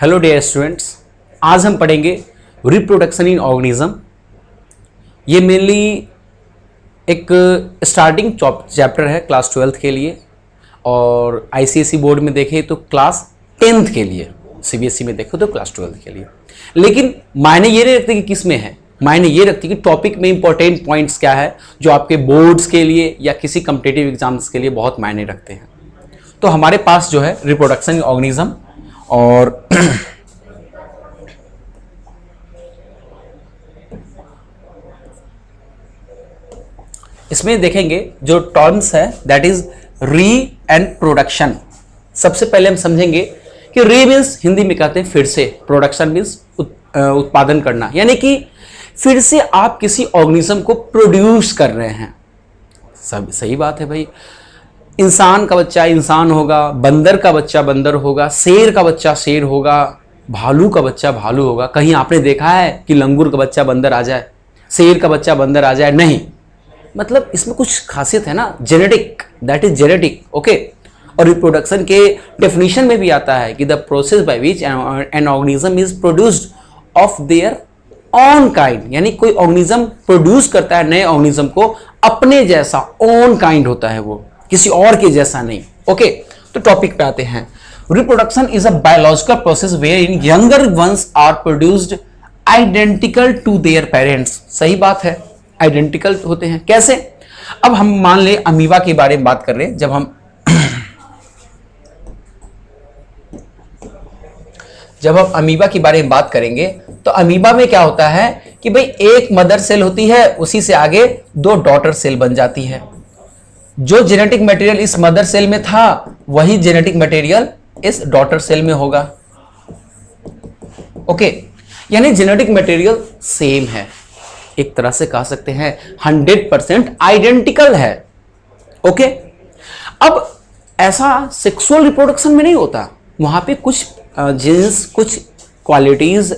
Hello dear students, आज हम पढ़ेंगे रिप्रोडक्शन इन ऑर्गेनिज्म। ये मेनली एक स्टार्टिंग चैप्टर है क्लास 12th के लिए, और आईसीएसई बोर्ड में देखें तो क्लास 10th के लिए, सीबीएसई में देखें तो क्लास 12th के लिए। लेकिन मायने ये नहीं रखते कि किस में है, मायने ये रखती कि टॉपिक में इंपॉर्टेंट पॉइंट्स क्या है जो आपके बोर्ड्स के लिए या किसी कम्पिटिटिव एग्जाम्स के लिए बहुत मायने रखते हैं। तो हमारे पास जो है रिप्रोडक्शन इन ऑर्गेनिज्म, और इसमें देखेंगे जो टर्म्स है दैट इज री एंड प्रोडक्शन। सबसे पहले हम समझेंगे कि री मीन्स हिंदी में कहते हैं फिर से, प्रोडक्शन मीन्स उत्पादन करना, यानी कि फिर से आप किसी ऑर्गेनिज्म को प्रोड्यूस कर रहे हैं। सब सही बात है भाई, इंसान का बच्चा इंसान होगा, बंदर का बच्चा बंदर होगा, शेर का बच्चा शेर होगा, भालू का बच्चा भालू होगा। कहीं आपने देखा है कि लंगूर का बच्चा बंदर आ जाए, शेर का बच्चा बंदर आ जाए? नहीं। मतलब इसमें कुछ खासियत है ना, genetic, that is genetic, okay. और रिप्रोडक्शन के डेफिनेशन में भी आता है कि the process by which an organism is produced of their on kind, यानी कोई ऑर्गेनिज्म प्रोड्यूस करता है नए ऑर्गेनिज्म को अपने जैसा, ऑन काइंड होता है वो, किसी और के जैसा नहीं, ओके। तो टॉपिक पे आते हैं। Reproduction is a biological process wherein younger ones are produced identical to their parents. सही बात है, आइडेंटिकल होते हैं। कैसे? अब हम मान ले अमीबा के बारे में बात कर रहे हैं। जब हम अमीबा के बारे में बात करेंगे तो अमीबा में क्या होता है कि भाई एक मदर सेल होती है, उसी से आगे दो डॉटर सेल बन जाती है। जो जेनेटिक मटेरियल इस मदर सेल में था वही जेनेटिक मटेरियल इस डॉटर सेल में होगा, ओके। यानी जेनेटिक मटेरियल सेम है, एक तरह से कह सकते हैं 100% आइडेंटिकल है, ओके। अब ऐसा सेक्सुअल रिप्रोडक्शन में नहीं होता, वहां पे कुछ जीन्स, कुछ क्वालिटीज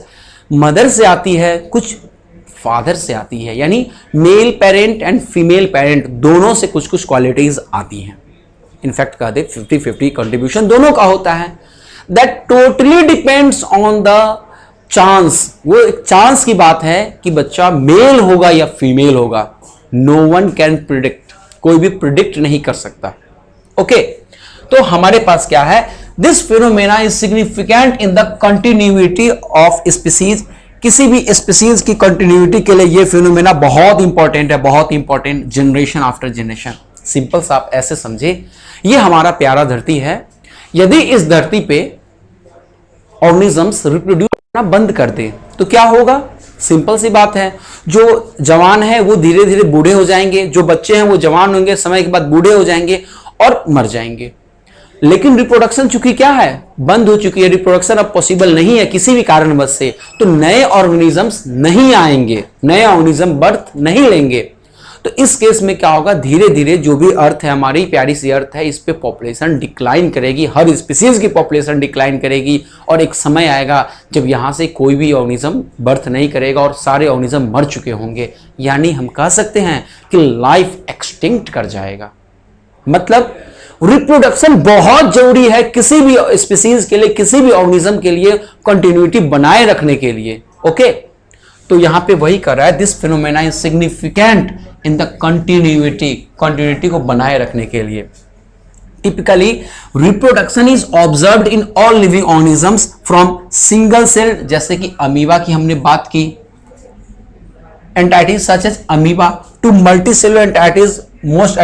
मदर से आती है, कुछ फादर से आती है, यानी male parent and female parent दोनों से कुछ कुछ क्वालिटीज आती हैं। इनफैक्ट कह दे 50-50 कंट्रीब्यूशन दोनों का होता है। That totally depends on the chance, वो एक चांस की बात है कि बच्चा मेल होगा या फीमेल होगा। नो वन कैन प्रिडिक्ट, कोई भी प्रिडिक्ट नहीं कर सकता, ओके। तो हमारे पास क्या है, this phenomena is significant in the continuity of species. किसी भी स्पीसीज की कंटिन्यूटी के लिए ये फिनोमेना बहुत इंपॉर्टेंट है, बहुत important, generation after generation. Simple सा आप ऐसे समझे, ये हमारा प्यारा धरती है। यदि इस धरती पे ऑर्गेनिजम्स रिप्रोड्यूस करना बंद कर दे तो क्या होगा? सिंपल सी बात है, जो जवान है वो धीरे धीरे बूढ़े हो जाएंगे, जो बच्चे हैं वो जवान होंगे, समय के बाद बूढ़े हो जाएंगे और मर जाएंगे। लेकिन रिप्रोडक्शन चूंकि क्या है, बंद हो चुकी है, रिप्रोडक्शन अब पॉसिबल नहीं है किसी भी कारणवश से, तो नए ऑर्गेनिजम्स नहीं आएंगे, नए ऑर्गेनिज्म बर्थ नहीं लेंगे। तो इस केस में क्या होगा, धीरे धीरे जो भी अर्थ है, हमारी प्यारी सी अर्थ है, इस पे पॉपुलेशन डिक्लाइन करेगी, हर स्पीसीज की पॉपुलेशन डिक्लाइन करेगी, और एक समय आएगा जब यहां से कोई भी ऑर्गेनिज्म बर्थ नहीं करेगा और सारे ऑर्गेनिज्म मर चुके होंगे। यानी हम कह सकते हैं कि लाइफ एक्सटिंक्ट कर जाएगा। मतलब रिप्रोडक्शन बहुत जरूरी है किसी भी स्पीसीज के लिए, किसी भी ऑर्गेनिज्म के लिए कंटिन्यूटी बनाए रखने के लिए, ओके। तो यहां पे वही कर रहा है, this phenomena is significant in the continuity को बनाए रखने के लिए। Typically reproduction is observed in all living organisms from single cell, जैसे कि अमीबा की हमने बात की, entities such as amoeba, to multicellular entities most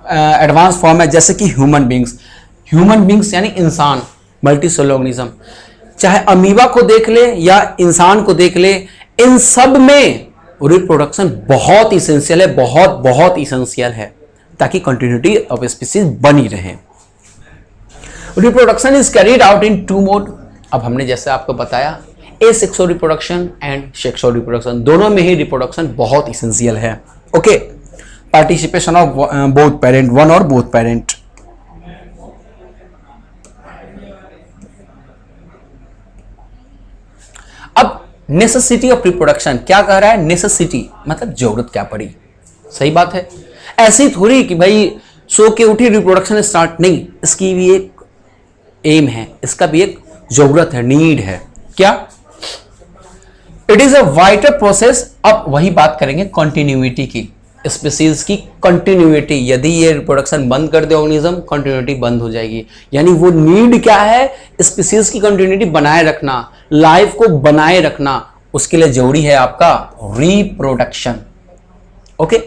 advance form है, जैसे कि ह्यूमन बींग्स यानी इंसान, मल्टीसेलुलर ऑर्गेनिज्म। चाहे अमीबा को देख ले या इंसान को देख ले, इन सब में रिप्रोडक्शन बहुत इसेंशियल है, बहुत इसेंशियल है, ताकि कंटिन्यूटी ऑफ स्पीसीज बनी रहे। Reproduction is carried out in 2 mode. अब हमने जैसे आपको बताया, asexual reproduction and sexual reproduction, दोनों में ही रिप्रोडक्शन बहुत इसेंशियल है, okay. Participation of both parent, one और बोथ पेरेंट। अब नेसेसिटी ऑफ रिप्रोडक्शन क्या कह रहा है? नेसेसिटी मतलब जरूरत क्या पड़ी। सही बात है, ऐसी थोड़ी कि भाई सो के उठी रिप्रोडक्शन स्टार्ट, नहीं, इसकी भी एक एम है, इसका भी एक जरूरत है, नीड है। क्या? It is a vital process. अब वही बात करेंगे कंटिन्यूटी की, स्पीसीज की कंटिन्यूटी। यदि ये रिप्रोडक्शन बंद कर दे ऑर्गेनिज्म, कंटिन्यूटी बंद हो जाएगी। यानी वो नीड क्या है? स्पीसीज की कंटिन्यूटी बनाए रखना, लाइफ को बनाए रखना। उसके लिए जरूरी है आपका reproduction. Okay,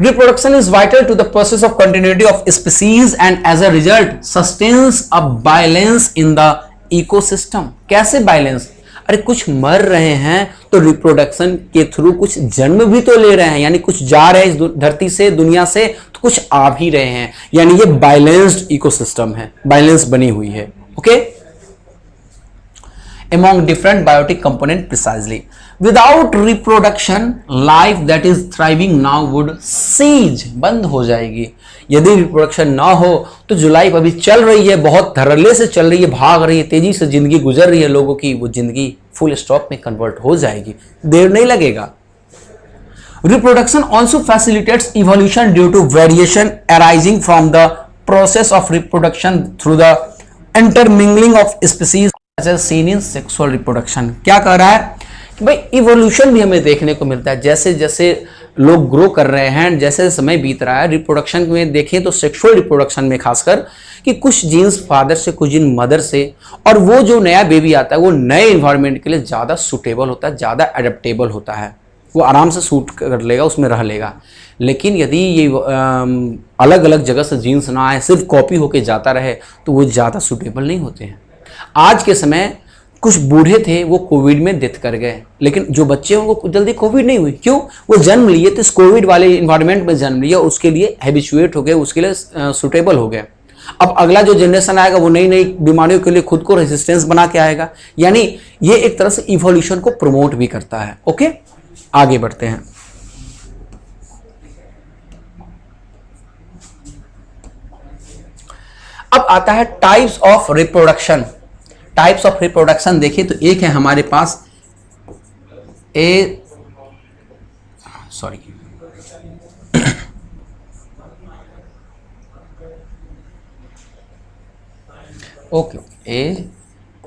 reproduction is vital to the process of continuity of species and as a result sustains a balance in the ecosystem। कैसे बैलेंस? अरे कुछ मर रहे हैं तो रिप्रोडक्शन के थ्रू कुछ जन्म भी तो ले रहे हैं, यानी कुछ जा रहे हैं इस धरती से, दुनिया से, तो कुछ आ भी रहे हैं। यानी ये बैलेंस्ड इकोसिस्टम है, बैलेंस बनी हुई है। Okay, among different biotic component precisely without reproduction life that is thriving now would cease, बंद हो जाएगी। यदि रिप्रोडक्शन ना हो तो जो लाइफ अभी चल रही है, बहुत धड़ल्ले से चल रही है, भाग रही है, तेजी से जिंदगी गुजर रही है लोगों की, वो जिंदगी फुल स्टॉप में कन्वर्ट हो जाएगी, देर नहीं लगेगा। Reproduction also facilitates evolution due to variation arising from the process of reproduction through the intermingling of species seen in sexual reproduction. क्या कह रहा है कि भाई इवोल्यूशन भी हमें देखने को मिलता है, जैसे जैसे लोग ग्रो कर रहे हैं, जैसे समय बीत रहा है। रिप्रोडक्शन में देखें तो सेक्सुअल रिप्रोडक्शन में खासकर कि कुछ जीन्स फादर से, कुछ जीन मदर से, और वो जो नया बेबी आता है वो नए इन्वायरमेंट के लिए ज़्यादा सुटेबल होता है, ज़्यादा एडेप्टेबल होता है, वो आराम से सूट कर लेगा, उसमें रह लेगा। लेकिन यदि ये अलग अलग जगह से जीन्स ना आए, सिर्फ कॉपी होके जाता रहे, तो वो ज़्यादा सुटेबल नहीं होते हैं। आज के समय कुछ बूढ़े थे, वो कोविड में डेथ कर गए, लेकिन जो बच्चे हैं उनको जल्दी कोविड नहीं हुई। क्यों? वो जन्म लिए तो इस कोविड वाले इन्वायरमेंट में जन्म लिया, उसके लिए हैबिचुएट हो गए, उसके लिए सुटेबल हो गए। अब अगला जो जनरेशन आएगा वो नई नई बीमारियों के लिए खुद को रेजिस्टेंस बना के आएगा। यानी ये एक तरह से इवोल्यूशन को प्रमोट भी करता है। ओके, आगे बढ़ते हैं। अब आता है types of reproduction. Types of reproduction देखिए तो एक है हमारे पास ए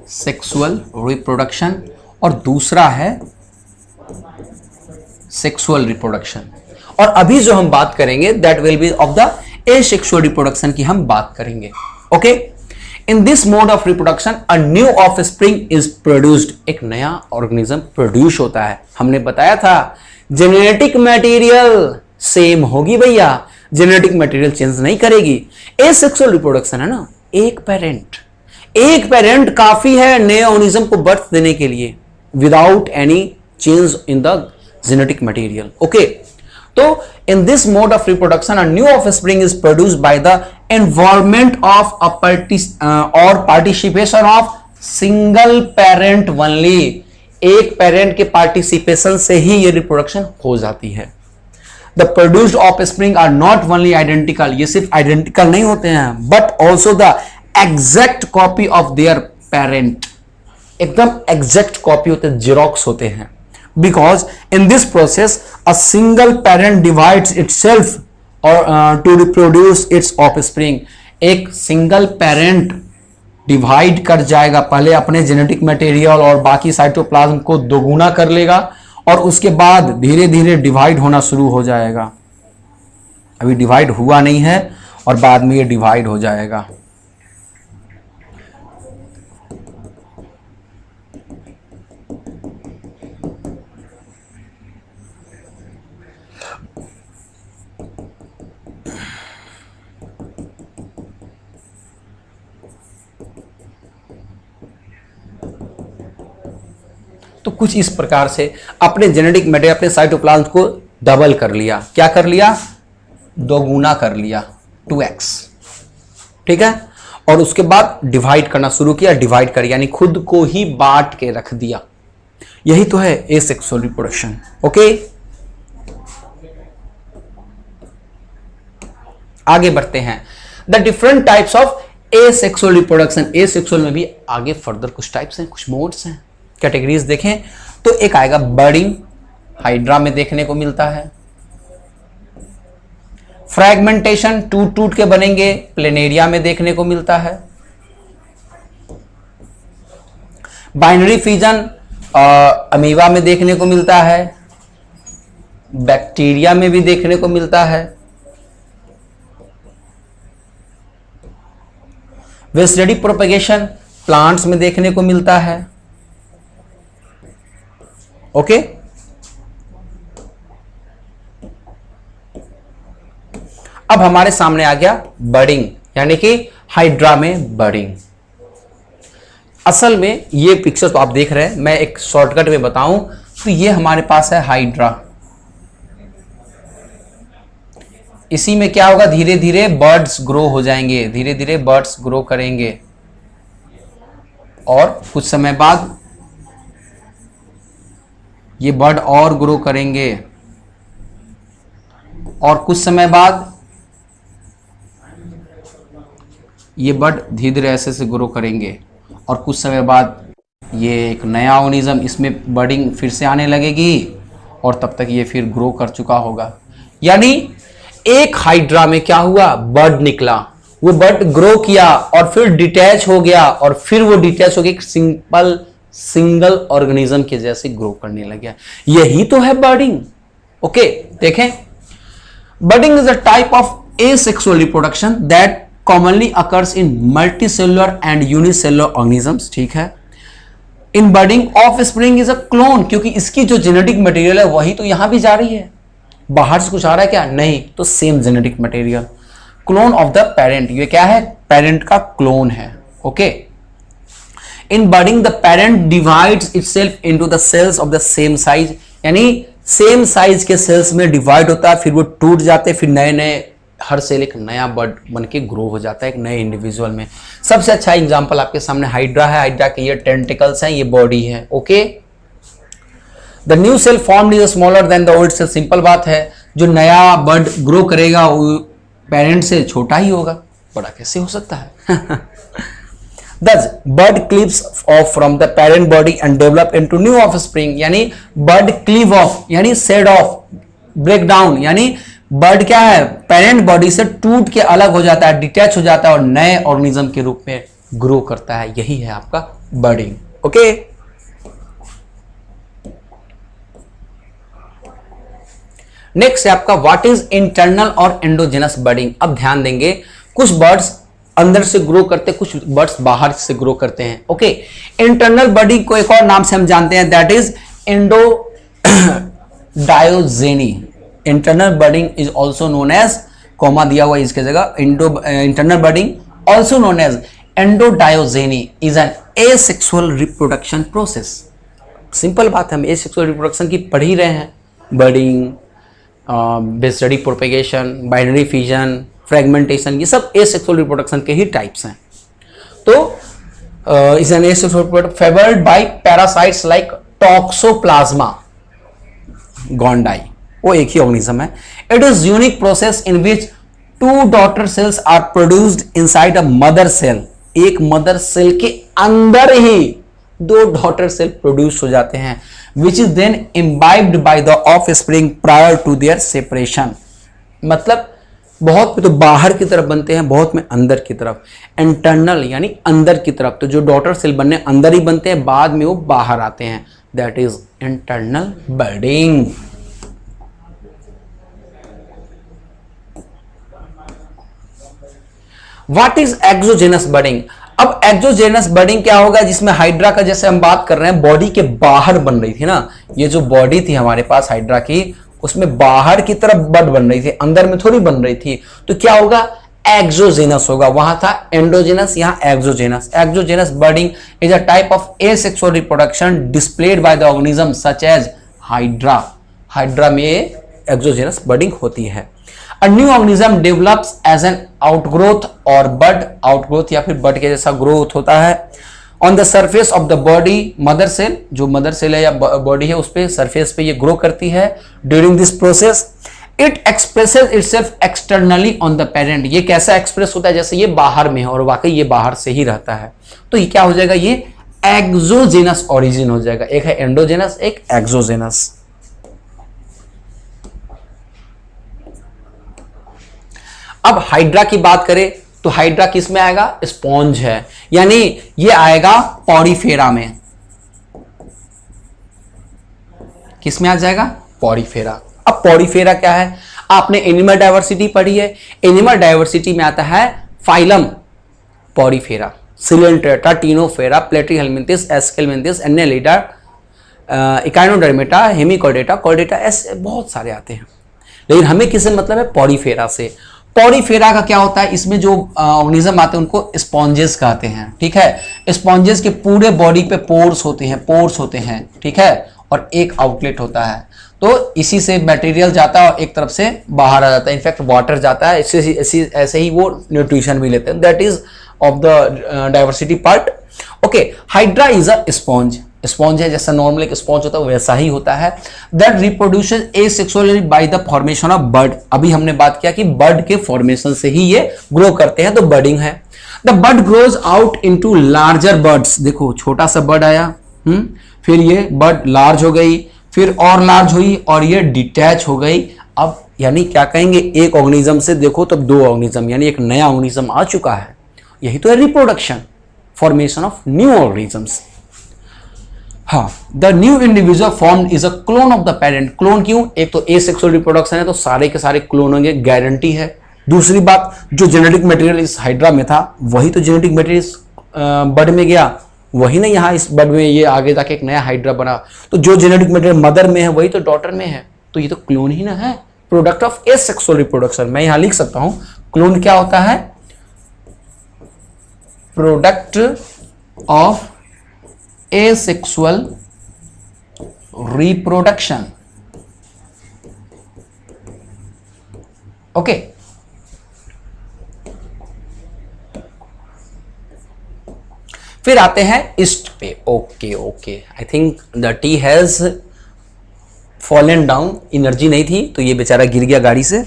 सेक्सुअल रिप्रोडक्शन और दूसरा है सेक्सुअल रिप्रोडक्शन। और अभी जो हम बात करेंगे that will be of the asexual reproduction की हम बात करेंगे। Okay, in this mode of reproduction a new offspring is produced. एक नया ऑर्गेनिज्म प्रोड्यूस होता है। हमने बताया था जेनेटिक मटेरियल सेम होगी भैया, जेनेटिक मटेरियल चेंज नहीं करेगी। एसेक्सुअल रिप्रोडक्शन है ना, एक पेरेंट काफी है नए ऑर्गेनिज्म को बर्थ देने के लिए without any change in the genetic material. Okay, तो in this mode of reproduction a new offspring is produced by the involvement of a or participation of single parent only। एक parent के participation से ही ये reproduction हो जाती है। The produced offspring are not only identical, ये सिर्फ identical नहीं होते हैं, but also the exact copy of their parent। एकदम एग्जैक्ट कॉपी होते हैं, जेरोक्स होते हैं। Because in this process a single parent divides itself or to reproduce its offspring। एक सिंगल पेरेंट डिवाइड कर जाएगा, पहले अपने जेनेटिक मटेरियल और बाकी साइटोप्लाज्म को दोगुना कर लेगा और उसके बाद धीरे धीरे डिवाइड होना शुरू हो जाएगा। अभी डिवाइड हुआ नहीं है और बाद में ये डिवाइड हो जाएगा। तो कुछ इस प्रकार से अपने जेनेटिक मटेरियल, अपने साइटोप्लाज्म को डबल कर लिया। क्या कर लिया? दोगुना कर लिया, 2x। ठीक है, और उसके बाद डिवाइड करना शुरू किया, डिवाइड कर यानी खुद को ही बांट के रख दिया। यही तो है एसेक्सुअल रिप्रोडक्शन। ओके, आगे बढ़ते हैं। The different types of asexual reproduction. Asexual में भी आगे फर्दर कुछ टाइप्स हैं, कुछ मोड्स हैं, कैटेगरीज देखें तो एक आएगा बर्डिंग, हाइड्रा में देखने को मिलता है। फ्रैगमेंटेशन, टूट टूट के बनेंगे, प्लेनेरिया में देखने को मिलता है। बाइनरी फिजन अमीबा में देखने को मिलता है, बैक्टीरिया में भी देखने को मिलता है। वेस्टेडी प्रोपेगेशन प्लांट्स में देखने को मिलता है। ओके, अब हमारे सामने आ गया बडिंग, यानी कि हाइड्रा में बडिंग। असल में ये पिक्चर तो आप देख रहे हैं, मैं एक शॉर्टकट में बताऊं तो ये हमारे पास है हाइड्रा। इसी में क्या होगा, धीरे धीरे बर्ड्स ग्रो हो जाएंगे, धीरे धीरे बर्ड्स ग्रो करेंगे और कुछ समय बाद ये बर्ड और ग्रो करेंगे और कुछ समय बाद ये बर्ड धीरे धीरे ऐसे से ग्रो करेंगे और कुछ समय बाद ये एक नया ऑर्गेनिज्म, इसमें बर्डिंग फिर से आने लगेगी और तब तक ये फिर ग्रो कर चुका होगा। यानी एक हाइड्रा में क्या हुआ, बर्ड निकला, वो बर्ड ग्रो किया और फिर डिटैच हो गया और फिर वो डिटैच हो गया सिंगल ऑर्गेनिज्म के जैसे ग्रो करने लग गया। यही तो है बर्डिंग। ओके, देखें, budding is a type of asexual reproduction that commonly occurs in multicellular and unicellular organisms. ठीक है, in budding offspring is a clone, क्योंकि इसकी जो जेनेटिक मटेरियल है वही तो यहां भी जा रही है। बाहर से कुछ आ रहा है क्या, नहीं, तो same genetic material, clone of the parent. ये क्या है, पेरेंट का क्लोन है। Okay, in budding the parent divides itself into the cells of the same size, यानी सेम साइज के सेल्स में डिवाइड होता है, फिर वो टूट जाते हैं, फिर नए नए, हर सेल एक नया बर्ड बन के ग्रो हो जाता है एक नए इंडिविजुअल में। सबसे अच्छा एग्जांपल आपके सामने हाइड्रा है। हाइड्रा के ये टेंटिकल्स हैं, ये बॉडी है। Okay, the new cell formed is smaller than the old cell. Simple बात है, जो नया बर्ड ग्रो करेगा वो पेरेंट से छोटा ही होगा, बड़ा कैसे हो सकता है। Thus, bird cleaves off from the parent body and develop into new offspring, यानी bird cleave off यानी shed off, break down, यानी बर्ड क्या है, पेरेंट बॉडी से टूट के अलग हो जाता है, डिटैच हो जाता है और नए ऑर्गेनिज्म के रूप में ग्रो करता है। यही है आपका बर्डिंग। ओके, नेक्स्ट है आपका व्हाट इज इंटरनल और एंडोजेनस बर्डिंग। अब ध्यान देंगे, कुछ बर्ड्स अंदर से ग्रो करते, कुछ बर्ड्स बाहर से ग्रो करते हैं। ओके, इंटरनल बर्डिंग को एक और नाम से हम जानते हैं, that is endodyogeny. Internal budding is also known as, comma दिया हुआ इसके जगह, internal budding also known as endodyogeny is an asexual reproduction process. Simple बात है, हम एसेक्सुअल रिप्रोडक्शन की पढ़ ही रहे हैं। बर्डिंग, बेस्टेडी प्रोपेगेशन, बाइनरी फिजन, फ्रेगमेंटेशन, ये सब एसेक्सुअल रिप्रोडक्शन के ही टाइप्स हैं। तो is an asexual reproduction favoured by parasites like Toxoplasma gondii, वो एक ही ऑर्गेनिज्म है। It is unique process in which two daughter cells are produced inside a mother cell. एक मदर सेल के अंदर ही दो डॉटर सेल प्रोड्यूस हो जाते हैं, which is then imbibed by the offspring prior to their separation. मतलब बहुत में तो बाहर की तरफ बनते हैं, बहुत में अंदर की तरफ। इंटरनल यानी अंदर की तरफ, तो जो डॉटर सेल बनने अंदर ही बनते हैं, बाद में वो बाहर आते हैं, that is internal budding. What is exogenous budding. अब एक्सोजेनस बर्डिंग क्या होगा, जिसमें हाइड्रा का जैसे हम बात कर रहे हैं बॉडी के बाहर बन रही थी ना, ये जो बॉडी थी हमारे पास हाइड्रा की, उसमें बाहर की तरफ बर्ड बन रही थी, अंदर में थोड़ी बन रही थी, तो क्या होगा, एक्सोजेनस होगा। वहां था एंडोजेनस, यहां exogenous. Exogenous budding is a type of asexual reproduction displayed by the organism such as hydra. Hydra में एक्सोजेनस बर्डिंग होती है। A new organism develops as an outgrowth और bud, outgrowth या फिर bud के जैसा growth होता है on the surface of the body, mother cell, जो mother cell है या body है उस पे surface पे ये grow करती है। During this process, it expresses itself externally on the parent। ये कैसा express होता है, जैसे ये बाहर में है और वाकई ये बाहर से ही रहता है, तो ये क्या हो जाएगा, ये exogenous origin हो जाएगा। एक है endogenous, एक exogenous। अब हाइड्रा की बात करें तो हाइड्रा किस में आएगा, स्पॉन्ज है, यानी ये आएगा पॉरीफेरा में। किस में आ जाएगा? पॉरीफेरा। अब पॉरीफेरा क्या है? आपने एनिमल डाइवर्सिटी पढ़ी है, एनिमल डाइवर्सिटी में आता है phylum Porifera, Coelenterata, Ctenophora, Platyhelminthes, Aschelminthes, Annelida, Echinodermata, Hemichordata, Chordata, ऐसे बहुत सारे आते हैं, लेकिन हमें किससे मतलब है? पॉरीफेरा से। पॉरीफेरा का क्या होता है? इसमें जो ऑर्गेनिज्म आते हैं उनको स्पॉन्जेस कहते हैं, ठीक है। स्पॉन्जेस के पूरे बॉडी पे पोर्स होते हैं, ठीक है, और एक आउटलेट होता है, तो इसी से मटेरियल जाता है और एक तरफ से बाहर आ जाता है, इनफैक्ट वाटर जाता है, ऐसे ही वो न्यूट्रिशन भी लेते हैं। That is of the diversity part. Okay, hydra is a sponge, sponge है, जैसा नॉर्मल एक स्पॉन्ज होता है वैसा ही होता है। That reproduces asexually by the formation of bud. अभी हमने बात किया कि बड के फॉर्मेशन से ही ये ग्रो करते हैं, तो बडिंग है। The bud grows out into larger buds. देखो छोटा सा बड आया, फिर ये बड लार्ज हो गई, फिर और लार्ज हुई और ये डिटैच हो गई। अब यानी क्या कहेंगे? एक ऑर्गेनिज्म से देखो तब दो ऑर्गेनिज्म, यानी एक नया ऑर्गेनिज्म आ चुका है। यही तो है reproduction, formation of new organisms. हाँ, the new individual form is a clone of the parent. Clone क्यों? एक तो एसेक्सुअल रिप्रोडक्शन है तो सारे के सारे क्लोन होंगे, गारंटी है। दूसरी बात, जो जेनेटिक मटेरियल इस हाइड्रा में था वही तो जेनेटिक मटेरियल बड में गया, वही ना यहाँ इस बड में ये आगे जाके एक नया हाइड्रा बना। तो जो जेनेटिक मटेरियल मदर में है वही तो डॉटर में है, तो ये तो क्लोन ही ना है, प्रोडक्ट ऑफ एसेक्सुअल रिप्रोडक्शन। मैं यहां लिख सकता हूं क्लोन क्या होता है? Product of asexual reproduction। Okay, फिर आते हैं ईस्ट पे। Okay, I think the T has fallen down, energy नहीं थी तो ये बेचारा गिर गया गाड़ी से,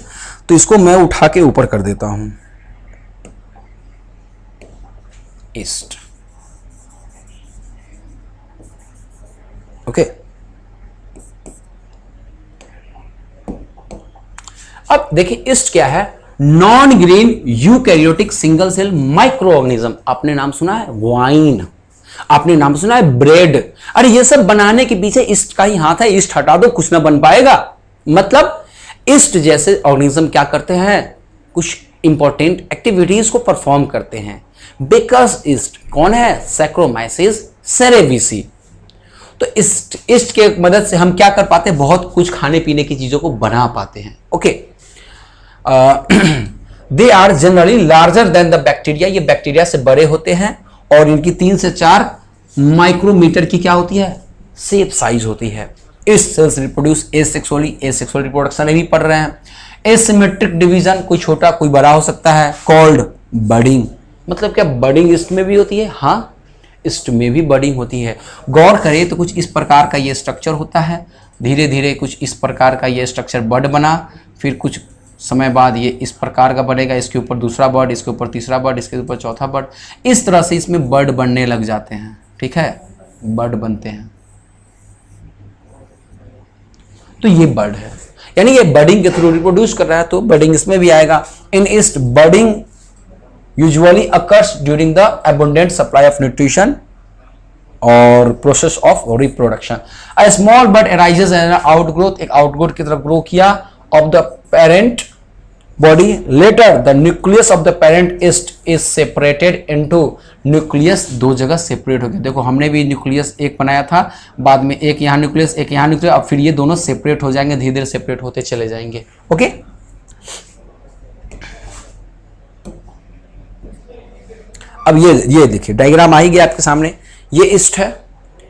तो इसको मैं उठा के ऊपर कर देता हूं। Yeast, okay. अब देखिए ईस्ट क्या है? Non green eukaryotic single cell microorganism. आपने नाम सुना है वाइन, आपने नाम सुना है ब्रेड। अरे ये सब बनाने के पीछे ईस्ट का ही हाथ है। ईस्ट हटा दो कुछ ना बन पाएगा। मतलब ईस्ट जैसे ऑर्गेनिज्म क्या करते हैं? कुछ इंपॉर्टेंट एक्टिविटीज को परफॉर्म करते हैं। बिकॉज ईस्ट कौन है? Saccharomyces cerevisiae. तो ईस्ट के मदद से हम क्या कर पाते हैं? बहुत कुछ खाने पीने की चीजों को बना पाते हैं। Okay, they are generally larger than the bacteria. ये बैक्टीरिया से बड़े होते हैं और इनकी 3 से 4 माइक्रोमीटर की क्या होती है? शेप साइज होती है। इस cells reproduce asexually, asexual reproduction भी पढ़ रहे हैं। एसिमेट्रिक डिवीजन, कोई छोटा कोई बड़ा हो सकता है। Called budding. मतलब क्या बडिंग ईस्ट में भी होती है? हाँ, ईस्ट में भी बडिंग होती है। गौर करें तो कुछ इस प्रकार का ये स्ट्रक्चर होता है, धीरे धीरे कुछ इस प्रकार का ये स्ट्रक्चर बड बना, फिर कुछ समय बाद ये इस प्रकार का बनेगा, इसके ऊपर दूसरा बर्ड, इसके ऊपर तीसरा बर्ड, इसके ऊपर चौथा बर्ड। इस तरह से इसमें बर्ड बनने लग जाते हैं, ठीक है, बर्ड बनते हैं। तो ये बर्ड है, यानी ये बर्डिंग के थ्रू रिप्रोड्यूस कर रहा है, तो बर्डिंग इसमें भी आएगा। In yeast budding usually occurs during the abundant supply of nutrition और process of reproduction. A small bud arises an outgrowth, एक आउटग्रोथ की तरफ ग्रो किया of the parent body. Later the nucleus of the parent is separated into nucleus। दो जगह separate हो गए। देखो हमने भी न्यूक्लियस एक बनाया था, बाद में एक यहाँ न्यूक्लियस एक यहाँ न्यूक्लियस, अब फिर ये दोनों सेपरेट हो जाएंगे, धीरे धीरे सेपरेट होते चले जाएंगे। ओके, अब ये देखिए डायग्राम आ ही गया आपके सामने। ये ईस्ट है,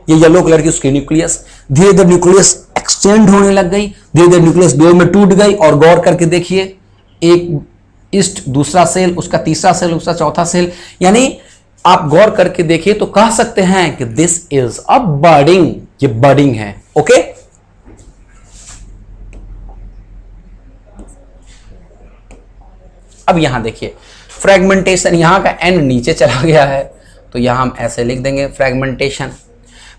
ये येलो कलर की उसकी न्यूक्लियस, धीरे धीरे न्यूक्लियस एक्सटेंड होने लग गई, धीरे धीरे न्यूक्लियस दो में टूट गई। और गौर करके देखिए, एक ईस्ट, दूसरा सेल, उसका तीसरा सेल, उसका चौथा सेल, यानी आप गौर करके देखिए तो कह सकते हैं कि दिस इज अ बर्डिंग, ये बर्डिंग है। ओके, अब यहां देखिए फ्रेगमेंटेशन, यहां का एंड नीचे चला गया है तो यहां हम ऐसे लिख देंगे फ्रेगमेंटेशन।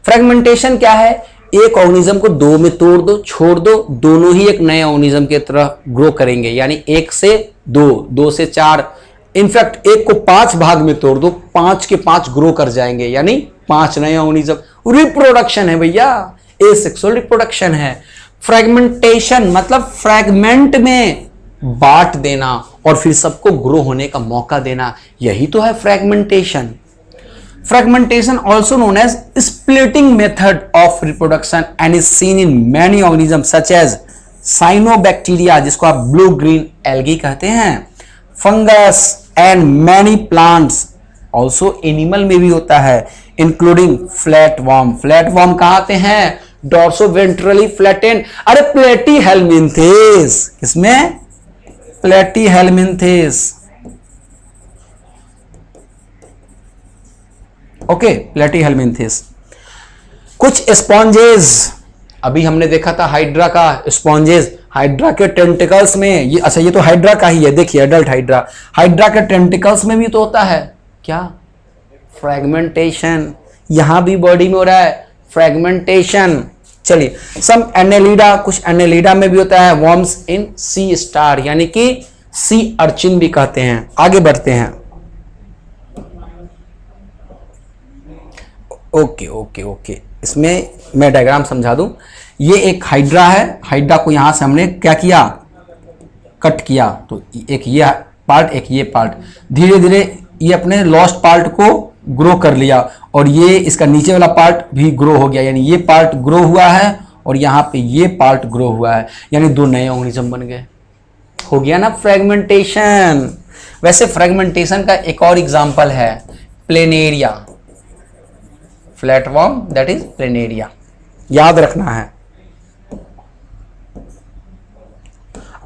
फ्रेगमेंटेशन क्या है? एक ऑर्गेनिज्म को दो में तोड़ दो, छोड़ दो, दोनों ही एक नए ऑर्गेनिज्म की तरह ग्रो करेंगे, यानी 1 से 2, 2 से 4, इनफैक्ट एक को 5 भाग में तोड़ दो, 5 के 5 ग्रो कर जाएंगे, यानी 5 नए ऑर्गेनिज्म। रिप्रोडक्शन है भैया, एसेक्सुअल रिप्रोडक्शन है। फ्रेगमेंटेशन मतलब फ्रैगमेंट में बांट देना और फिर सबको ग्रो होने का मौका देना, यही तो है fragmentation. Fragmentation also known as splitting method of reproduction and is seen in many organism such as cyanobacteria, जिसको आप ब्लू ग्रीन एल्गी कहते हैं, fungus and many plants. Also animal में भी होता है, इंक्लूडिंग फ्लैटवर्म। फ्लैटवर्म कहां आते हैं? डॉर्सोवेंट्रली फ्लैटेंड। अरे प्लेटीहेल्मिन्थेस, किसमें? प्लेटीहेल्मिन्थेस। Okay, Platyhelminthes. कुछ स्पॉन्जेस, अभी हमने देखा था हाइड्रा का स्पॉन्जेस, हाइड्रा के टेंटिकल्स में ये, अच्छा ये तो हाइड्रा का ही है, देखिए एडल्ट हाइड्रा, हाइड्रा के टेंटिकल्स में भी तो होता है क्या? फ्रैगमेंटेशन। यहां भी बॉडी में हो रहा है फ्रैगमेंटेशन। चलिए, सम एनेलिडा, कुछ एनेलिडा में भी होता है, वर्म्स इन सी स्टार, यानी कि सी अर्चिन भी कहते हैं। आगे बढ़ते हैं। ओके ओके ओके, इसमें मैं डायग्राम समझा दूं। ये एक हाइड्रा है, हाइड्रा को यहां से हमने क्या किया? कट किया, तो एक ये पार्ट, एक ये पार्ट, धीरे धीरे ये अपने लॉस्ट पार्ट को ग्रो कर लिया और ये इसका नीचे वाला पार्ट भी ग्रो हो गया, यानी ये पार्ट ग्रो हुआ है और यहां पे ये पार्ट ग्रो हुआ है, यानी दो नए ऑर्गेनिज्म बन गए। हो गया ना फ्रैगमेंटेशन। वैसे फ्रैगमेंटेशन का एक और एग्जांपल है planaria, flatworm that is planaria, याद रखना है।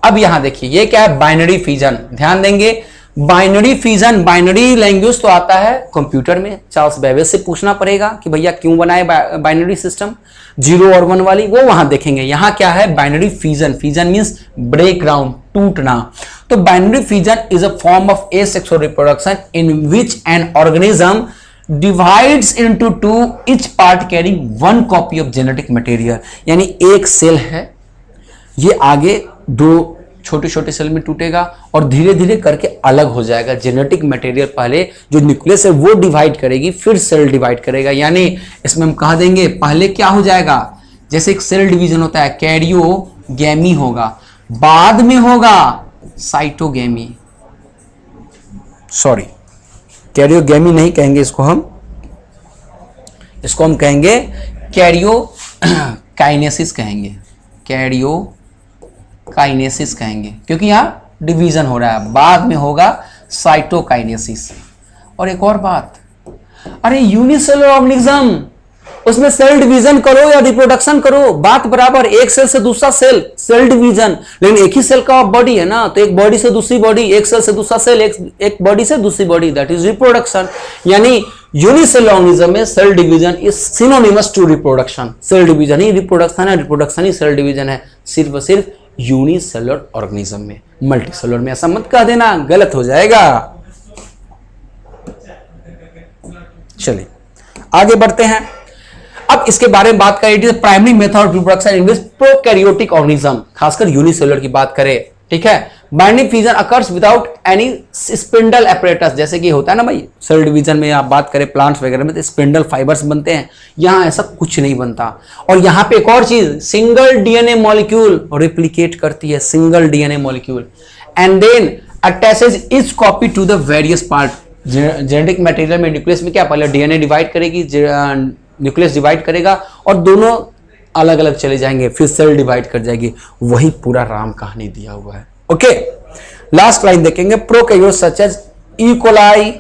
अब यहां देखिए, ये क्या है? Binary fission. ध्यान देंगे, बाइनरी फिजन, बाइनरी लैंग्वेज तो आता है कंप्यूटर में, चार्ल्स बेबेज से पूछना पड़ेगा कि भैया क्यों बनाए बाइनरी सिस्टम, 0 और 1 वाली, वो वहां देखेंगे। यहां क्या है? Binary fission. Fission means break down, टूटना। तो binary fission is a form of asexual reproduction in which an organism divides into two, each part carrying one copy of genetic material. यानी एक सेल है, ये आगे दो छोटे छोटे सेल में टूटेगा और धीरे धीरे करके अलग हो जाएगा। जेनेटिक मटेरियल पहले जो न्यूक्लियस है वो डिवाइड करेगी, फिर सेल डिवाइड करेगा। यानी इसमें हम कह देंगे पहले क्या हो जाएगा? जैसे एक सेल डिवीजन होता है, कैरियोगैमी होगा, बाद में होगा साइटोगैमी, सॉरी कैरियोगैमी नहीं कहेंगे इसको हम कहेंगे कैरियोकाइनेसिस कहेंगे, कैरियोकाइनेसिस कहेंगे, क्योंकि यहां डिवीजन हो रहा है। बाद में होगा साइटोकाइनेसिस। और एक और बात, अरे यूनिसेलुलर ऑर्गेनिज्म, उसमें सेल डिवीजन करो या रिप्रोडक्शन करो, बात बराबर। एक सेल से दूसरा सेल, सेल डिवीजन, लेकिन एक ही सेल का बॉडी है ना, तो एक बॉडी से दूसरी बॉडी, एक सेल से दूसरा सेल, एक बॉडी से दूसरी बॉडी, दैट इज रिप्रोडक्शन। यानी यूनिसेलुलर ऑर्गेनिज्म में cell division is synonymous to reproduction. Cell division ही रिप्रोडक्शन है, रिप्रोडक्शन ही सेल डिवीजन है, सिर्फ और सिर्फ यूनिसेलुलर ऑर्गेनिज्म में। मल्टीसेलुलर में ऐसा मत कह देना, गलत हो जाएगा। चलिए आगे बढ़ते हैं। अब इसके बारे में बात करें, primary method of reproduction in prokaryotic organism, खासकर यूनिसेलुलर की बात करें, ठीक है। Binding fission occurs without any spindle apparatus, जैसे कि होता है ना भाई सेल डिवीजन में, आप बात करें प्लांट्स वगैरह में तो स्पिंडल फाइबर्स बनते हैं, यहां ऐसा कुछ नहीं बनता। और यहां पे एक और चीज, सिंगल डीएनए मॉलिक्यूल रिप्लिकेट करती है, single DNA molecule, and then attaches each copy to the various part. Genetic material में न्यूक्लियस में क्या, पहले डीएनए डिवाइड करेगी, न्यूक्लियस डिवाइड करेगा और दोनों अलग अलग चले जाएंगे, फिर सेल डिवाइड कर जाएगी। वही पूरा राम कहानी दिया हुआ है। ओके, लास्ट लाइन देखेंगे, prokaryotes such as E coli,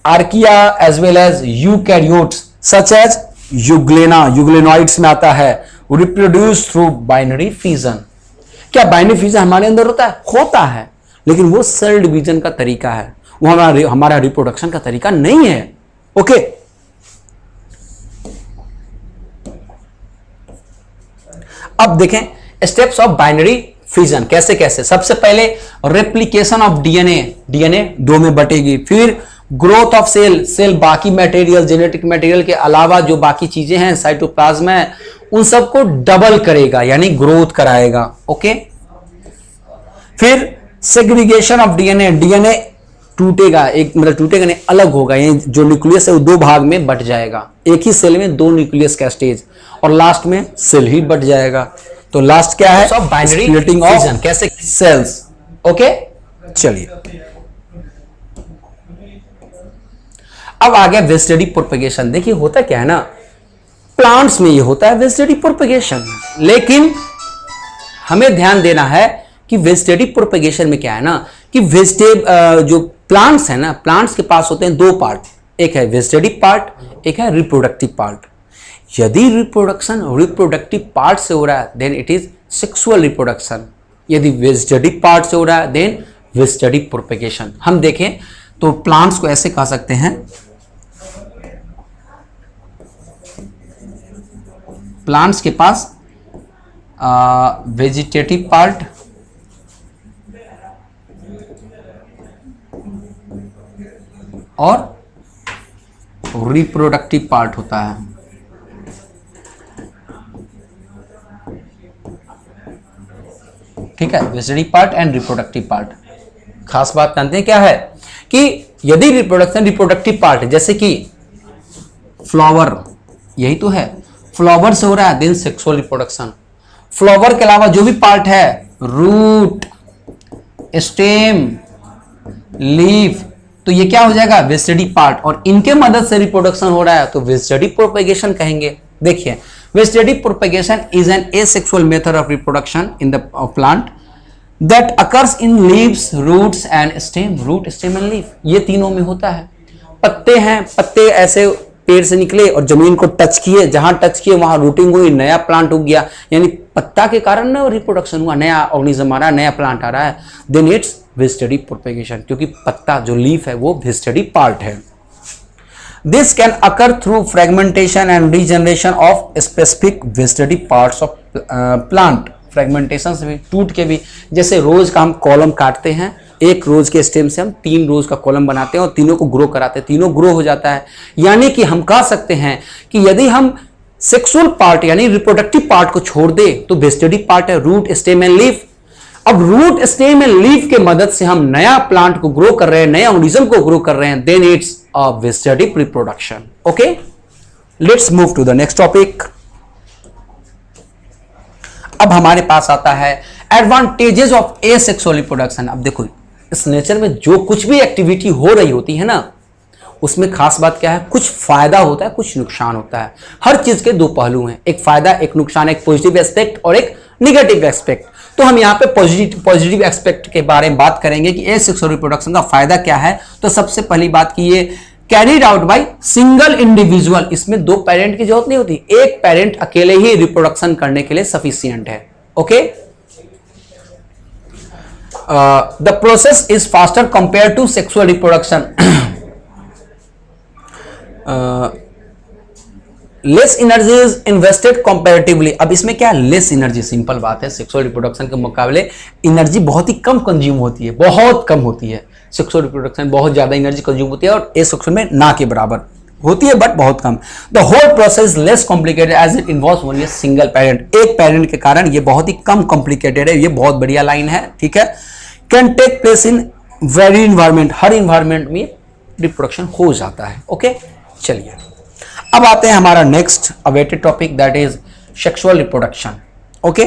archaea as well as eukaryotes such as euglena, euglenoids में आता है, रिप्रोड्यूस थ्रू बाइनरी फिजन। क्या बाइनरी फिजन हमारे अंदर होता है? होता है, लेकिन वो सेल डिवीजन का तरीका है, वो हमारा रिप्रोडक्शन का तरीका नहीं है। ओके, अब देखें स्टेप्स ऑफ बाइनरी फिजन कैसे कैसे। सबसे पहले रेप्लिकेशन ऑफ डीएनए, डीएनए दो में बटेगी, फिर ग्रोथ ऑफ सेल, सेल बाकी मटेरियल, जेनेटिक मटेरियल के अलावा जो बाकी चीजें हैं साइटोप्लाज्म है, उन सबको डबल करेगा, यानी ग्रोथ कराएगा। ओके, फिर सेग्रीगेशन ऑफ डीएनए, डीएनए टूटेगा, एक मतलब टूटेगा नहीं, अलग होगा, ये जो न्यूक्लियस है वो दो भाग में बट जाएगा, एक ही सेल में दो न्यूक्लियस का स्टेज, और लास्ट में सेल ही बट जाएगा। तो लास्ट क्या है, बाइनरी स्प्लिटिंग ऑफ कैसे सेल्स। ओके, चलिए अब आ गया वेजिटेटिव प्रोपेगेशन। देखिए होता क्या है ना, प्लांट्स में ये होता है वेजिटेटिव प्रोपेगेशन, लेकिन हमें ध्यान देना है कि वेजिटेटिव प्रोपेगेशन में क्या है ना कि जो प्लांट्स है ना, प्लांट्स के पास होते हैं दो पार्ट, एक है वेजिटेटिव पार्ट, एक है रिप्रोडक्टिव पार्ट। यदि रिप्रोडक्शन रिप्रोडक्टिव पार्ट से हो रहा है then it is sexual reproduction, यदि वेजिटेटिव पार्ट से हो रहा है देन वेजिटेटिव प्रोपेगेशन। हम देखें तो प्लांट्स को ऐसे कह सकते हैं, प्लांट्स के पास वेजिटेटिव पार्ट और रिप्रोडक्टिव पार्ट होता है। ठीक है, vegetative part and reproductive part. खास बात जानते हैं क्या है कि यदि रिप्रोडक्शन रिप्रोडक्टिव पार्ट, जैसे कि फ्लावर, यही तो है, फ्लावर से हो रहा है देन सेक्सुअल रिप्रोडक्शन। फ्लावर के अलावा जो भी पार्ट है, रूट, स्टेम, लीफ, तो ये क्या हो जाएगा, वेजिटेटिव पार्ट, और इनके मदद से रिप्रोडक्शन हो रहा है तो वेजिटेटिव प्रोपेगेशन कहेंगे। देखिए, vegetative propagation is an asexual method of reproduction in the plant that occurs in leaves, roots and stem. Root, stem and leaf, ये तीनों में होता है। पत्ते हैं, पत्ते ऐसे पेड़ से निकले और जमीन को टच किए, जहां टच किए वहां रूटिंग हुई, नया प्लांट हो गया, यानी पत्ता के कारण ना रिप्रोडक्शन हुआ, नया ऑर्गेनिज्म आ रहा है, नया प्लांट आ रहा है, देन इट्स वेजिटेटिव प्रोपेगेशन, क्योंकि पत्ता जो लीफ है वो वेजिटेटिव पार्ट है। This can occur through fragmentation and regeneration of specific vegetative parts of plant. Fragmentation से भी, टूट के भी, जैसे रोज का हम कॉलम काटते हैं, एक रोज के स्टेम से हम 3 रोज का कॉलम बनाते हैं और तीनों को ग्रो कराते हैं, तीनों ग्रो हो जाता है। यानी कि हम कह सकते हैं कि यदि हम सेक्सुअल पार्ट यानी रिप्रोडक्टिव पार्ट को छोड़ दे तो वेजिटेटिव पार्ट है रूट, स्टेम एंड लीफ। अब रूट, स्टेम एंड लीफ के मदद से हम नया प्लांट को ग्रो कर रहे हैं, नया ऑर्गेनिज्म को ग्रो कर रहे हैं, then it's a vegetative reproduction. Okay, let's move to the next topic. अब हमारे पास आता है एडवांटेजेस ऑफ एसेक्सुअल रिप्रोडक्शन। अब देखो, इस नेचर में जो कुछ भी एक्टिविटी हो रही होती है ना, उसमें खास बात क्या है, कुछ फायदा होता है, कुछ नुकसान होता है। हर चीज के दो पहलू हैं, एक फायदा, एक नुकसान, एक पॉजिटिव एस्पेक्ट और एक निगेटिव एस्पेक्ट। तो हम यहाँ पे पॉजिटिव एस्पेक्ट के बारे में बात करेंगे कि एसेक्सुअल रिप्रोडक्शन का फायदा क्या है। तो सबसे पहली बात की ये carried out by single individual, इसमें दो पेरेंट की जरूरत नहीं होती, एक पेरेंट अकेले ही रिप्रोडक्शन करने के लिए सफिशिएंट है। Okay, the process is faster compare to sexual reproduction. Less energy is invested comparatively. अब इसमें क्या, लेस एनर्जी, सिंपल बात है, सेक्सुअल रिप्रोडक्शन के मुकाबले एनर्जी बहुत ही कम कंज्यूम होती है, बहुत कम होती है। सेक्सुअल रिप्रोडक्शन बहुत ज्यादा एनर्जी कंज्यूम होती है और एसेक्सुअल में ना के बराबर होती है, बट बहुत कम। The whole process less complicated as it involves only single parent. एक पेरेंट के कारण ये बहुत ही कम कॉम्प्लिकेटेड है, ये बहुत बढ़िया लाइन है, ठीक है। Can take place in very environment, हर इन्वायरमेंट में रिप्रोडक्शन हो जाता है। ओके, चलिए अब आते हैं हमारा next awaited topic, that is sexual reproduction. Okay,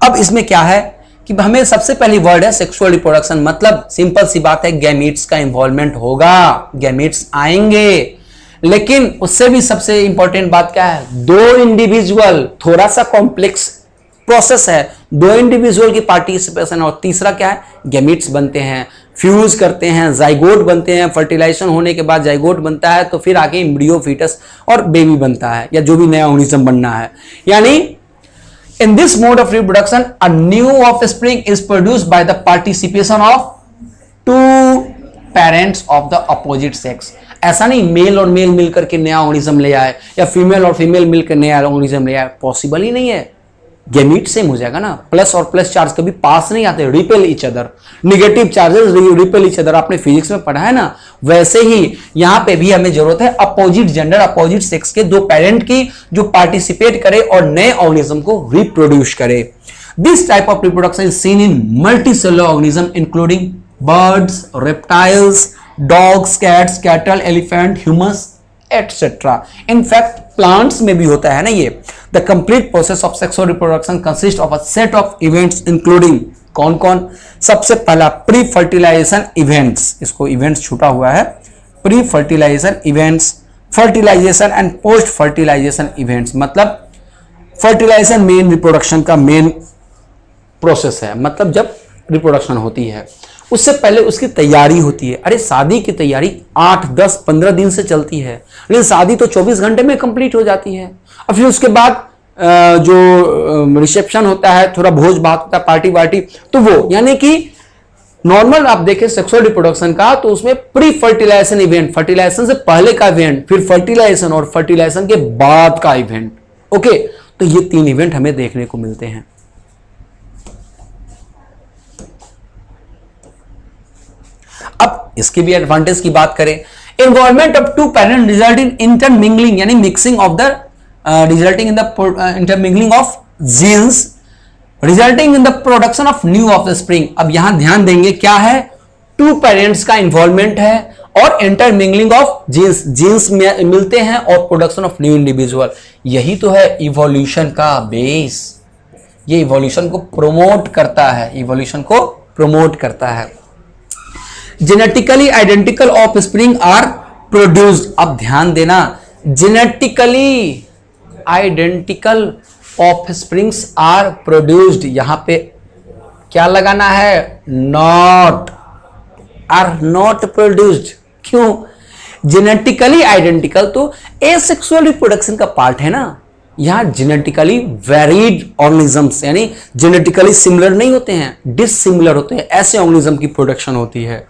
अब इसमें क्या है कि हमें सबसे पहली वर्ड है सेक्सुअल रिप्रोडक्शन, मतलब सिंपल सी बात है, गैमीट्स का इन्वॉल्वमेंट होगा, गैमीट्स आएंगे। लेकिन उससे भी सबसे इंपॉर्टेंट बात क्या है, दो इंडिविजुअल, थोड़ा सा कॉम्प्लेक्स प्रोसेस है, दो इंडिविजुअल की पार्टिसिपेशन, और तीसरा क्या है, गैमीट्स बनते हैं, फ्यूज करते हैं, जाइगोट बनते हैं, फर्टिलाइजेशन होने के बाद जाइगोट बनता है, तो फिर आगे एम्ब्रियो, फीटस और बेबी बनता है, या जो भी नया ऑर्गेनिज्म बनना है। यानी in this mode of reproduction a new offspring is produced by the participation of two parents of the opposite sex. ऐसा नहीं मेल और मेल मिलकर के नया ऑर्गेनिज्म ले आए, या फीमेल और फीमेल मिलकर नया ऑर्गेनिज्म ले आए, पॉसिबल ही नहीं है। गैमीट सेम हो जाएगा ना, प्लस और प्लस चार्ज कभी पास नहीं आते, repel each other, negative charges repel each other, आपने फिजिक्स में पढ़ा है ना। वैसे ही यहां पे भी हमें जरूरत है अपोजिट जेंडर, अपोजिट सेक्स के दो पेरेंट की, जो पार्टिसिपेट करे और नए ऑर्गेनिज्म को रिप्रोड्यूस करे। This type of reproduction is seen in multicellular organism including birds, reptiles, dogs, cats, cattle, elephant, humans etcetera. In fact plants में भी होता है ना ये। The complete process of sexual reproduction consist of a set of events including कौन कौन? सबसे पहला प्री फर्टिलाइजेशन इवेंट्स, इसको इवेंट्स छूटा हुआ है, pre fertilization events, fertilization and post fertilization events. मतलब फर्टिलाइजेशन मेन रिप्रोडक्शन का मेन प्रोसेस है, मतलब जब रिप्रोडक्शन होती है उससे पहले उसकी तैयारी होती है। अरे शादी की तैयारी 8, 10, 15 दिन से चलती है, लेकिन शादी तो 24 घंटे में कंप्लीट हो जाती है। और फिर उसके बाद जो रिसेप्शन होता है, थोड़ा भोज भात होता है, पार्टी वार्टी, तो वो यानी कि नॉर्मल आप देखें सेक्सुअल रिप्रोडक्शन का तो उसमें प्री फर्टिलाइजेशन इवेंट, फर्टिलाइजेशन से पहले का इवेंट, फिर फर्टिलाइजेशन और फर्टिलाइजेशन के बाद का इवेंट। ओके, तो ये 3 इवेंट हमें देखने को मिलते हैं। अब इसके भी एडवांटेज की बात करें, involvement of 2 parent result in intermingling यानी mixing of the resulting in the intermingling of genes resulting in the production of new offspring. अब यहां ध्यान देंगे क्या है, 2 पेरेंट्स का इन्वॉल्वमेंट है और इंटरमिंगलिंग ऑफ जीन्स, जीन्स मिलते हैं और प्रोडक्शन ऑफ न्यू इंडिविजुअल। यही तो है इवोल्यूशन का बेस, ये इवोल्यूशन को प्रमोट करता है, इवोल्यूशन को प्रमोट करता है। Genetically identical offspring are produced. अब ध्यान देना, genetically identical offsprings are produced, यहां पे क्या लगाना है, नॉट, आर नॉट प्रोड्यूस्ड। क्यों? जेनेटिकली आइडेंटिकल तो एसेक्सुअल रिप्रोडक्शन का पार्ट है ना, यहां जेनेटिकली वेरिड ऑर्गेनिजम्स यानी जेनेटिकली सिमिलर नहीं होते हैं, डिसिमिलर होते हैं, ऐसे ऑर्गेनिज्म की प्रोडक्शन होती है।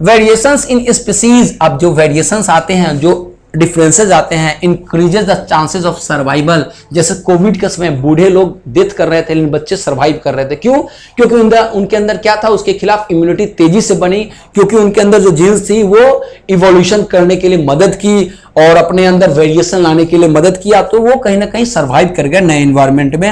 वेरिएशंस इन स्पीसीज, अब जो वेरिएशंस आते हैं, जो डिफरेंसेस आते हैं, increases the chances of survival. जैसे कोविड के समय बूढ़े लोग डेथ कर रहे थे लेकिन बच्चे सर्वाइव कर रहे थे, क्यों? क्योंकि उनके अंदर क्या था, उसके खिलाफ इम्यूनिटी तेजी से बनी, क्योंकि उनके अंदर जो जीन्स थी वो इवोल्यूशन करने के लिए मदद की और अपने अंदर वेरिएशन लाने के लिए मदद किया, तो वो कहीं ना कहीं सर्वाइव कर गए नए एनवायरमेंट में,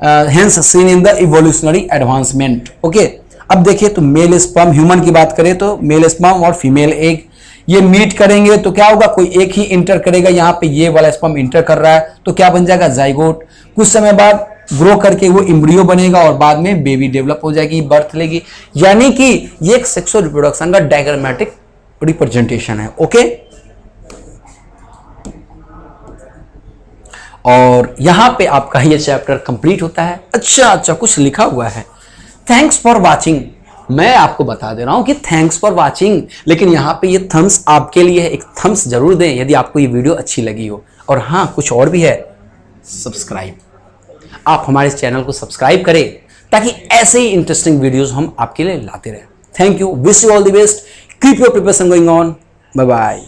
hence seen in the evolutionary advancement. Okay, अब देखिए तो मेल स्पर्म, ह्यूमन की बात करें तो मेल स्पर्म और फीमेल एग ये मीट करेंगे तो क्या होगा, कोई एक ही इंटर करेगा, यहां पे ये वाला स्पर्म इंटर कर रहा है तो क्या बन जाएगा, जाइगोट। कुछ समय बाद ग्रो करके वो एम्ब्रियो बनेगा और बाद में बेबी डेवलप हो जाएगी, बर्थ लेगी। यानी कि ये एक सेक्सुअल रिप्रोडक्शन का डायग्रामेटिक रिप्रेजेंटेशन है। ओके, और यहां पे आपका ये चैप्टर कंप्लीट होता है। अच्छा, कुछ लिखा हुआ है, थैंक्स फॉर वॉचिंग। मैं आपको बता दे रहा हूं कि थैंक्स फॉर वॉचिंग, लेकिन यहां पे ये थम्स आपके लिए है, एक थम्स जरूर दें यदि आपको ये वीडियो अच्छी लगी हो। और हां, कुछ और भी है, सब्सक्राइब। आप हमारे इस चैनल को सब्सक्राइब करें ताकि ऐसे ही इंटरेस्टिंग वीडियोस हम आपके लिए लाते रहें। Thank you, wish you all the best, keep your preparation going on, bye bye.